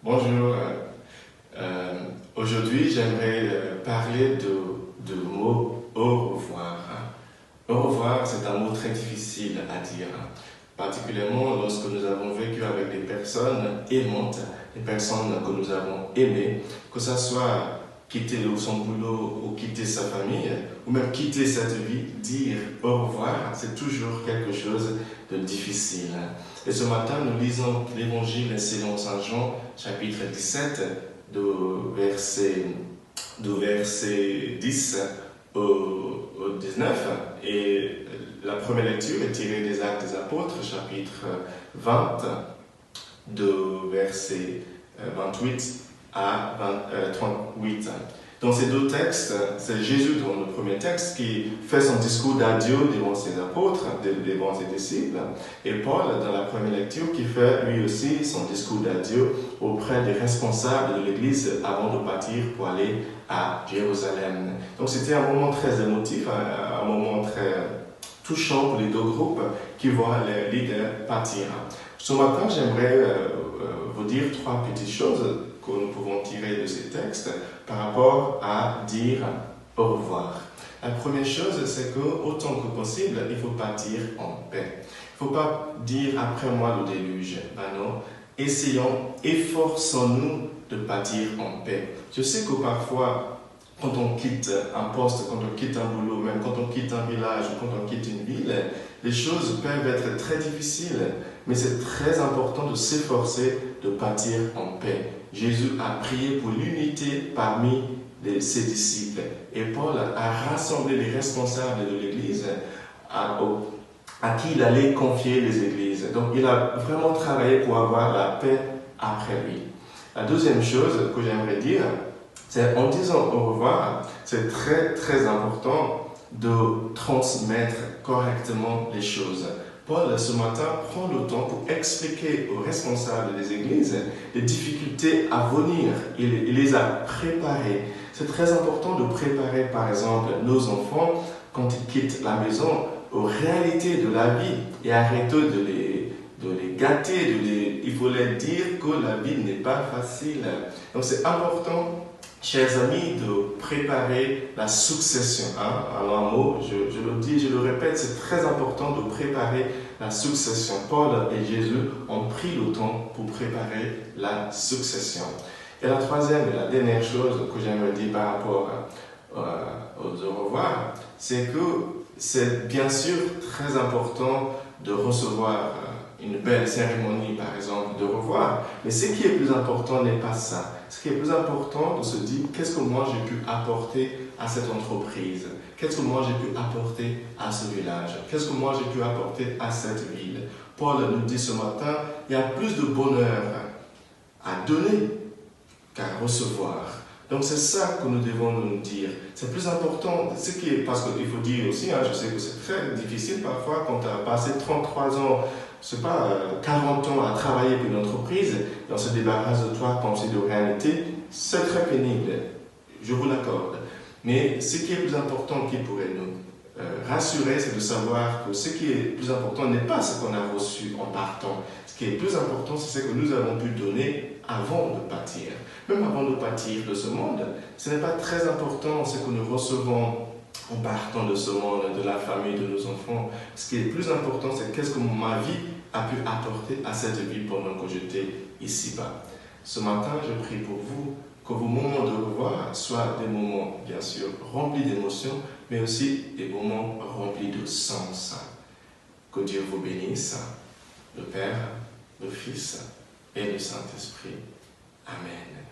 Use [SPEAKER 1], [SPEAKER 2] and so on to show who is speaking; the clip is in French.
[SPEAKER 1] Bonjour. Aujourd'hui, j'aimerais parler de mot au revoir. Au revoir, c'est un mot très difficile à dire, particulièrement lorsque nous avons vécu avec des personnes aimantes, des personnes que nous avons aimées, que ce soit quitter son boulot ou quitter sa famille, ou même quitter cette vie, dire au revoir, c'est toujours quelque chose de difficile. Et ce matin, nous lisons l'évangile selon Saint Jean, chapitre 17, du verset 10 au 19. Et la première lecture est tirée des Actes des Apôtres, chapitre 20, de verset 28 à 38. Dans ces deux textes, c'est Jésus dans le premier texte qui fait son discours d'adieu devant ses apôtres, devant ses disciples, et Paul dans la première lecture qui fait lui aussi son discours d'adieu auprès des responsables de l'Église avant de partir pour aller à Jérusalem. Donc c'était un moment très émotif, un moment très touchant pour les deux groupes qui voient les leaders partir. Ce matin, j'aimerais vous dire trois petites choses que nous pouvons tirer de ces textes par rapport à dire au revoir. La première chose, c'est que autant que possible, il faut partir en paix. Il ne faut pas dire après moi le déluge. Ben non, efforçons-nous de partir en paix. Je sais que parfois, quand on quitte un poste, quand on quitte un boulot, même quand on quitte un village ou quand on quitte une ville, les choses peuvent être très difficiles, mais c'est très important de s'efforcer de partir en paix. Jésus a prié pour l'unité parmi ses disciples et Paul a rassemblé les responsables de l'Église à qui il allait confier les églises. Donc il a vraiment travaillé pour avoir la paix après lui. La deuxième chose que j'aimerais dire, c'est en disant au revoir, c'est très très important de transmettre correctement les choses. Paul, ce matin, prend le temps pour expliquer aux responsables des églises les difficultés à venir. Il les a préparées. C'est très important de préparer, par exemple, nos enfants, quand ils quittent la maison, aux réalités de la vie et arrêter de les gâter, il faut leur dire que la vie n'est pas facile. Donc c'est important, chers amis, de préparer la succession. Alors un mot, je le dis, je le répète, c'est très important de préparer la succession. Paul et Jésus ont pris le temps pour préparer la succession. Et la troisième et la dernière chose que j'aimerais dire par rapport aux au revoir, c'est que c'est bien sûr très important de recevoir une belle cérémonie, par exemple, de revoir. Mais ce qui est plus important n'est pas ça. Ce qui est plus important, de se dire, qu'est-ce que moi j'ai pu apporter à cette entreprise? Qu'est-ce que moi j'ai pu apporter à ce village? Qu'est-ce que moi j'ai pu apporter à cette ville? Paul nous dit ce matin, il y a plus de bonheur à donner qu'à recevoir. Donc c'est ça que nous devons nous dire. C'est plus important, parce qu'il faut dire aussi, je sais que c'est très difficile parfois quand tu as passé 33 ans, je sais pas, 40 ans à travailler pour une entreprise, et on se débarrasse de toi comme si de réalité, c'est très pénible, je vous l'accorde. Mais ce qui est plus important qui pourrait nous rassurer, c'est de savoir que ce qui est plus important n'est pas ce qu'on a reçu en partant. Ce qui est plus important, c'est ce que nous avons pu donner avant de partir. Même avant de partir de ce monde, ce n'est pas très important ce que nous recevons en partant de ce monde, de la famille, de nos enfants. Ce qui est plus important, c'est qu'est-ce que ma vie a pu apporter à cette vie pendant que j'étais ici-bas. Ce matin, je prie pour vous que vos moments de revoir soient des moments, bien sûr, remplis d'émotions, mais aussi des moments remplis de sens. Que Dieu vous bénisse, le Père, le Fils et le Saint-Esprit. Amen.